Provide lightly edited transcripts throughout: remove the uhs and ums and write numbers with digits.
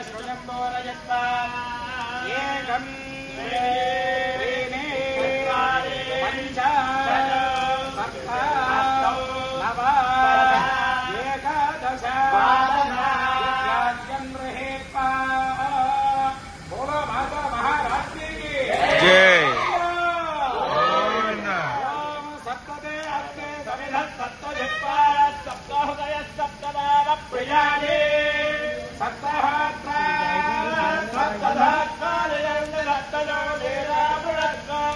श्रुजम्बोरजत्वा एकम् पंच सप्त नव एकादश गृहीत्वा बोलो माता महाराष्ट्री जय सप्तदे अग्ने सविधः सप्तजिह्वा सप्तहृदय सप्तनाम प्रियाणि सप्तहात्रा सप्तधात्मालयं रत्तनो वीरामुरत्वारुदेन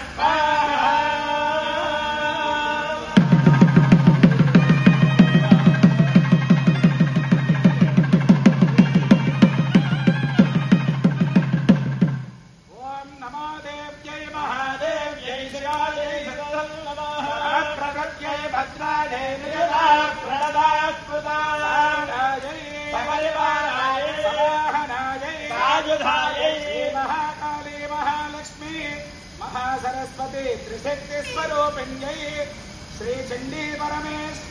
स्वाहा ओम नमो देव्यै महादेव्यै श्रियायै सदनं नमः प्रगत्यै भद्रायै निजदा प्रणदास्पदायै सपरिवारायै सवाहनायै सायुधायै महाकाली महालक्ष्मी महासरस्वती त्रिशक्तिस्वरूपिण्यै श्रीचण्डी परमेश्वरी